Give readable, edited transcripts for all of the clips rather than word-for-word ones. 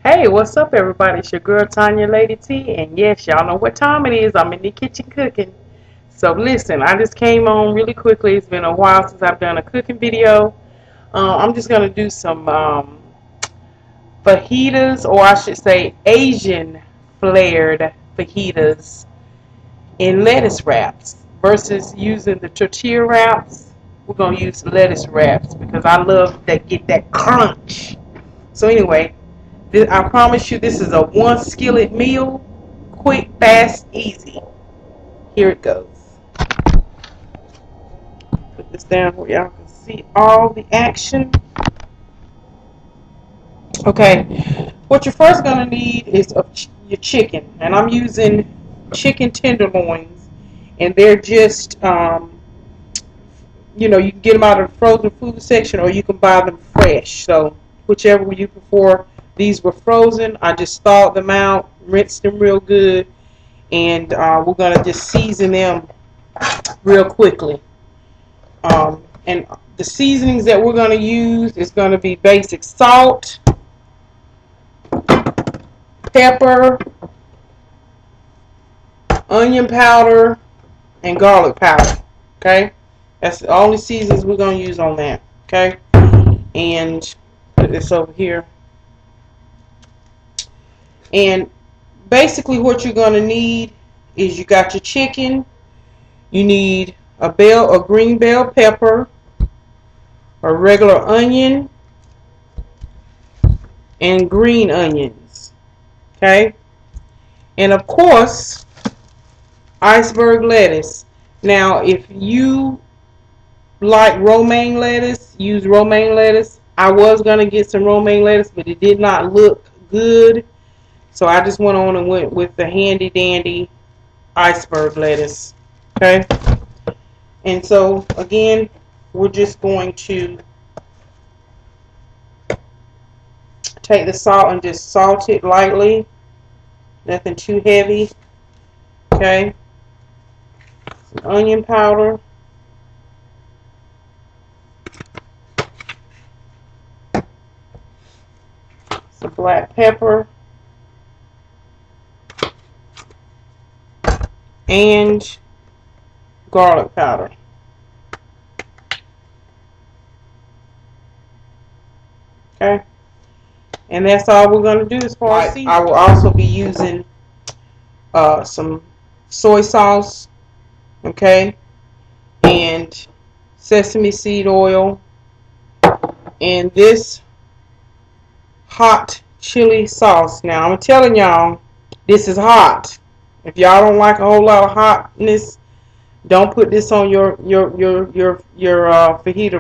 Hey, what's up, everybody? It's your girl Tanya Lady T, and yes, y'all know what time it is. I'm in the kitchen cooking. So listen, I just came on really quickly. It's been a while since I've done a cooking video. I'm just gonna do some fajitas, or I should say Asian flared fajitas in lettuce wraps versus using the tortilla wraps. We're gonna use lettuce wraps because I love that, get that crunch. So anyway, I promise you this is a one skillet meal. Quick, fast, easy. Here it goes. Put this down where y'all can see all the action. Okay, what you're first going to need is your chicken. And I'm using chicken tenderloins. And they're just, you can get them out of the frozen food section or you can buy them fresh. So whichever you prefer. These were frozen. I just thawed them out, rinsed them real good. And we're going to just season them real quickly. And the seasonings that we're going to use is going to be basic salt, pepper, onion powder, and garlic powder. Okay? That's the only seasons we're going to use on that. Okay? And put this over here. And basically what you're going to need is you got your chicken. You need a green bell pepper, a regular onion, and green onions. Okay? And of course, iceberg lettuce. Now, if you like romaine lettuce, use romaine lettuce. I was going to get some romaine lettuce, but it did not look good. So I just went on and went with the handy dandy iceberg lettuce. Okay? And so, again, we're just going to take the salt and just salt it lightly. Nothing too heavy. Okay? Some onion powder. Some black pepper. And garlic powder. Okay? And that's all we're going to do as far as seasoning. I will also be using some soy sauce, okay, and sesame seed oil, and this hot chili sauce. Now, I'm telling y'all, this is hot. If y'all don't like a whole lot of hotness, don't put this on your fajita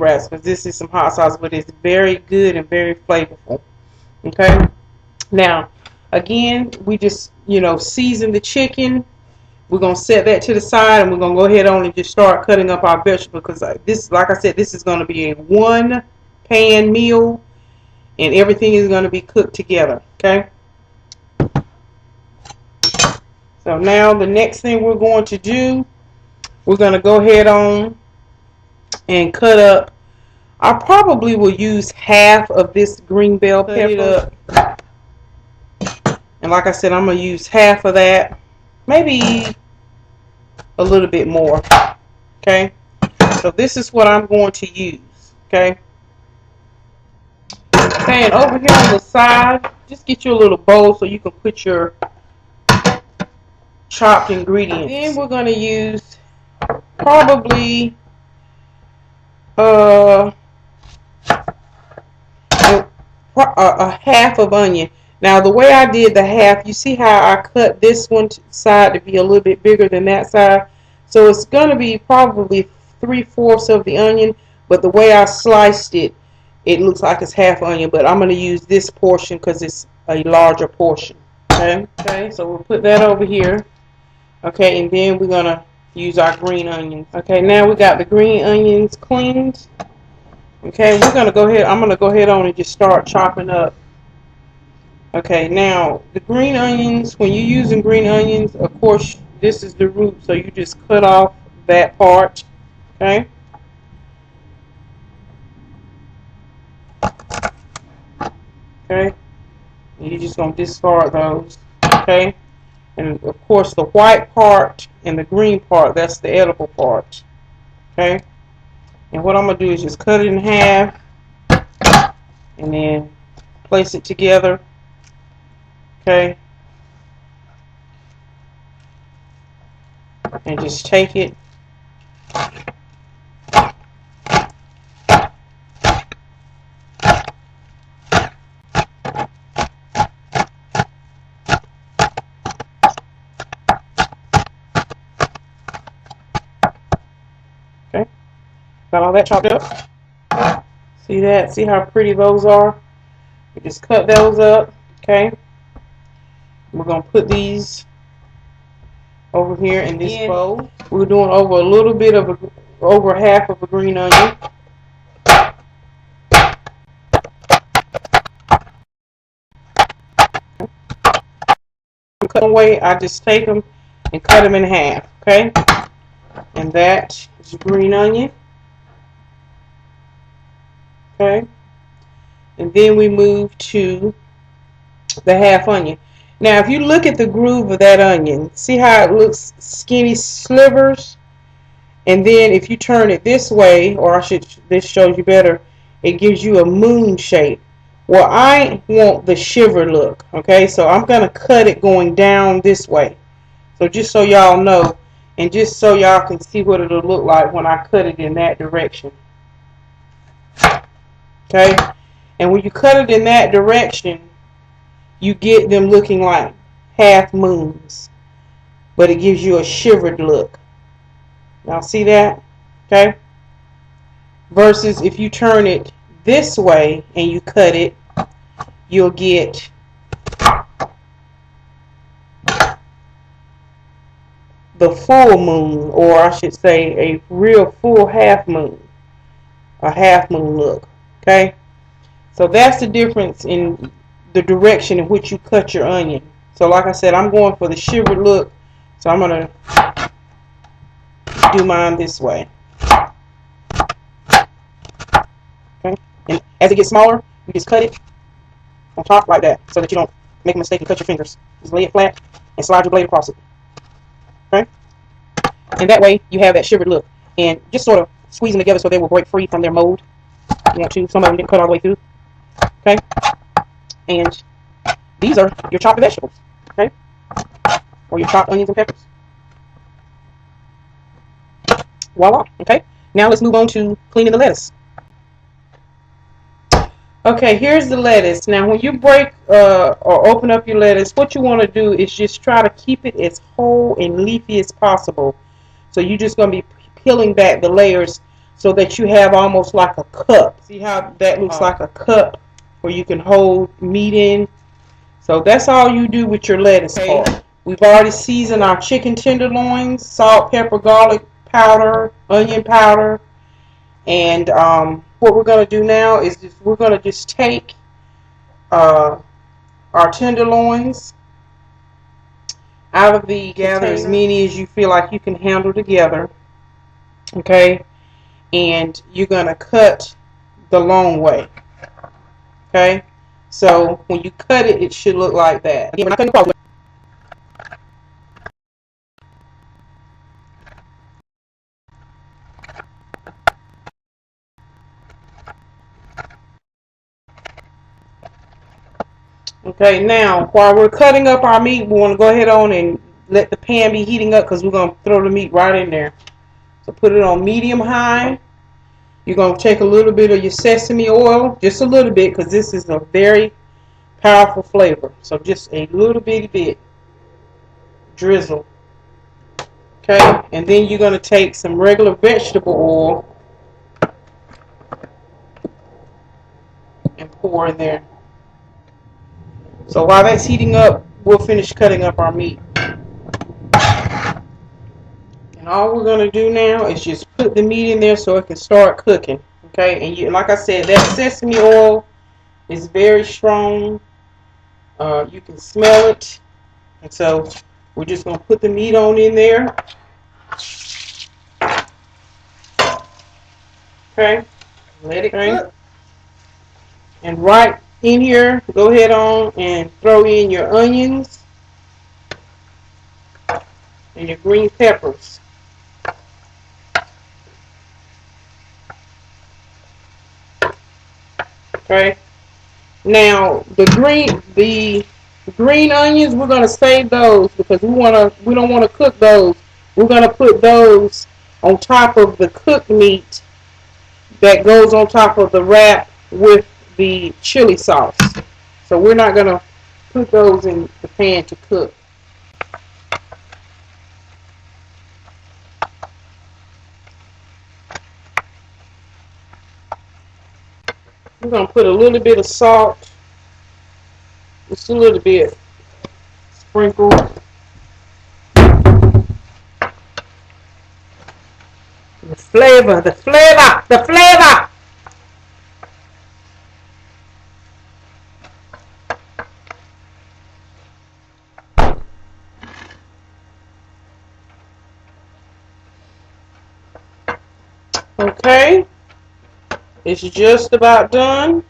wraps, because this is some hot sauce, but it's very good and very flavorful. Okay. Now, again, we just season the chicken. We're gonna set that to the side, and we're gonna go ahead on and just start cutting up our vegetables, because this, like I said, this is gonna be a one pan meal, and everything is gonna be cooked together. Okay. So now the next thing we're going to do, we're going to go ahead on and cut up. I probably will use half of this green bell pepper. And like I said, I'm going to use half of that. Maybe a little bit more. Okay. So this is what I'm going to use. Okay. Okay, and over here on the side, just get you a little bowl so you can put your chopped ingredients. Then we're going to use probably a half of onion. Now, the way I did the half, you see how I cut this one side to be a little bit bigger than that side? So it's going to be probably 3/4 of the onion, but the way I sliced it, it looks like it's half onion, but I'm going to use this portion because it's a larger portion. Okay, so we'll put that over here. Okay, and then we're going to use our green onions. Okay, now we got the green onions cleaned. Okay, we're going to go ahead. I'm going to go ahead on and just start chopping up. Okay, now the green onions, when you're using green onions, of course, this is the root, so you just cut off that part. Okay. Okay. You're just going to discard those, okay? And of course the white part and the green part, that's the edible part, okay? And what I'm going to do is just cut it in half and then place it together, okay? And just take it. Okay, got all that chopped up. See that? See how pretty those are? We just cut those up, okay? We're going to put these over here in this bowl. We're doing over a little bit of over half of a green onion. Cut them away. I just take them and cut them in half, okay? And that is green onion, okay? And then we move to the half onion. Now, if you look at the groove of that onion, see how it looks skinny slivers? And then if you turn it this way, or this shows you better, it gives you a moon shape. Well, I want the shiver look, okay? So I'm going to cut it going down this way. So just so y'all know, and just so y'all can see what it'll look like when I cut it in that direction. Okay? And when you cut it in that direction, you get them looking like half moons. But it gives you a shivered look. Y'all see that? Okay? Versus if you turn it this way and you cut it, you'll get the full moon, or I should say a real full half moon. A half moon look. Okay? So that's the difference in the direction in which you cut your onion. So like I said, I'm going for the shivered look. So I'm going to do mine this way. Okay? And as it gets smaller, you just cut it on top like that so that you don't make a mistake and cut your fingers. Just lay it flat and slide your blade across it. Okay? And that way you have that shivered look. And just sort of squeeze them together so they will break free from their mold. You want to. Some of them didn't cut all the way through. Okay? And these are your chopped vegetables. Okay? Or your chopped onions and peppers. Voila. Okay? Now let's move on to cleaning the lettuce. Okay, here's the lettuce. Now when you break or open up your lettuce, what you want to do is just try to keep it as whole and leafy as possible. So you're just going to be peeling back the layers so that you have almost like a cup. See how that looks like a cup where you can hold meat in? So that's all you do with your lettuce part. We've already seasoned our chicken tenderloins, salt, pepper, garlic powder, onion powder. And what we're going to do now is we're going to just take our tenderloins out of the container. Gather as many as you feel like you can handle together. Okay? And you're going to cut the long way. Okay? So when you cut it, it should look like that. Again, we're not cutting across. Okay, now while we're cutting up our meat, we want to go ahead on and let the pan be heating up because we're going to throw the meat right in there. So put it on medium high. You're going to take a little bit of your sesame oil, just a little bit, because this is a very powerful flavor. So just a little bitty bit. Drizzle. Okay, and then you're going to take some regular vegetable oil and pour in there. So while that's heating up, we'll finish cutting up our meat. And all we're going to do now is just put the meat in there so it can start cooking. Okay, and like I said, that sesame oil is very strong. You can smell it. And so we're just going to put the meat on in there. Okay, let it cook. And right in here, go ahead on and throw in your onions and your green peppers. Okay. Now the green onions, we're gonna save those because we don't wanna cook those. We're gonna put those on top of the cooked meat that goes on top of the wrap with the chili sauce. So we're not gonna put those in the pan to cook. We're gonna put a little bit of salt, just a little bit, sprinkle. The flavor, the flavor, the flavor. Okay, it's just about done.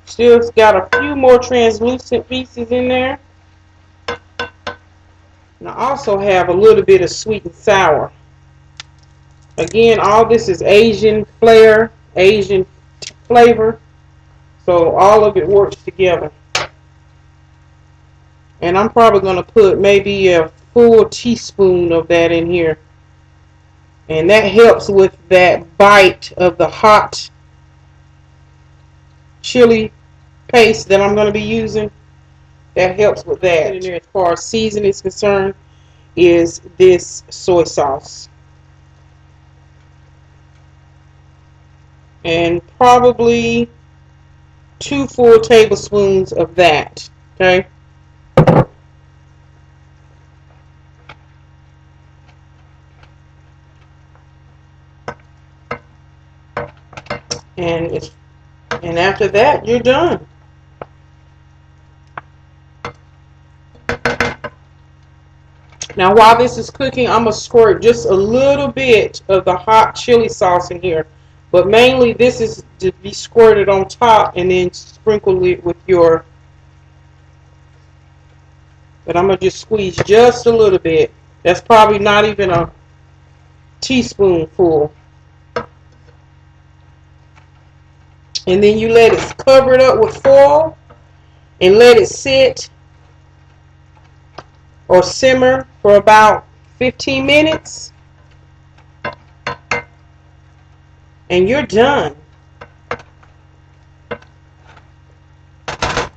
Still got a few more translucent pieces in there. And I also have a little bit of sweet and sour. Again, all this is Asian flair, Asian flavor. So all of it works together. And I'm probably going to put maybe a full teaspoon of that in here. And that helps with that bite of the hot chili paste that I'm going to be using. That helps with that. In there, as far as seasoning is concerned, is this soy sauce. And probably 2 full tablespoons of that. Okay. And after that, you're done. Now, while this is cooking, I'm going to squirt just a little bit of the hot chili sauce in here. But mainly, this is to be squirted on top and then sprinkle it with your... But I'm going to just squeeze just a little bit. That's probably not even a teaspoonful. And then you let it cover it up with foil and let it sit or simmer for about 15 minutes. And you're done.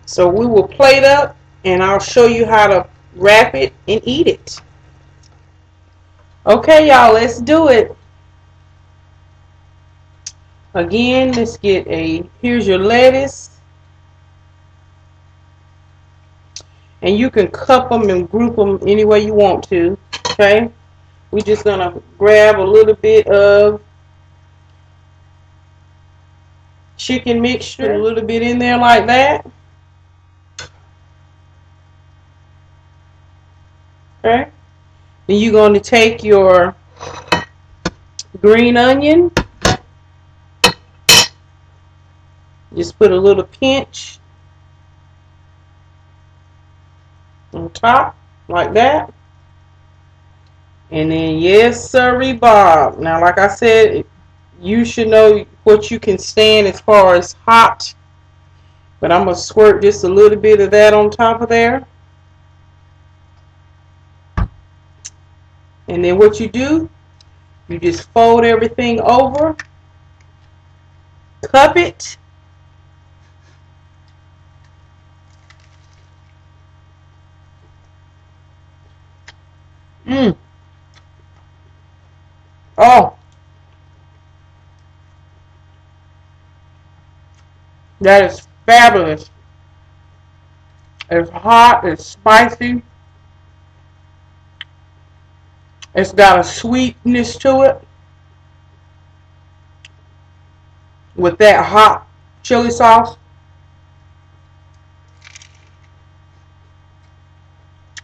So we will plate up and I'll show you how to wrap it and eat it. Okay, y'all, let's do it. Again, let's get here's your lettuce. And you can cup them and group them any way you want to. Okay? We're just going to grab a little bit of chicken mixture, a little bit in there like that. Okay? Then you're going to take your green onion. Just put a little pinch on top like that. And then, yes, sirree, Bob. Now, like I said, you should know what you can stand as far as hot. But I'm going to squirt just a little bit of that on top of there. And then what you do, you just fold everything over, cup it, oh, that is fabulous. It's hot, it's spicy, it's got a sweetness to it with that hot chili sauce.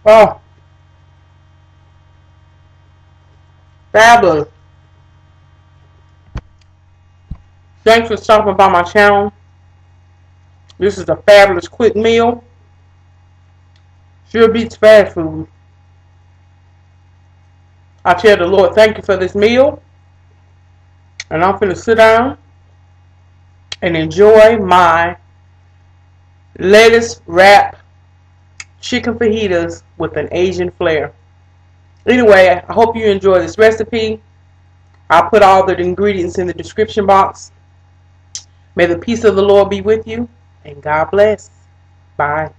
Oh, fabulous. Thanks for stopping by my channel. This is a fabulous quick meal. Sure beats fast food. I tell the Lord, thank you for this meal. And I'm finna sit down and enjoy my lettuce wrap chicken fajitas with an Asian flair. Anyway, I hope you enjoy this recipe. I'll put all the ingredients in the description box. May the peace of the Lord be with you, and God bless. Bye.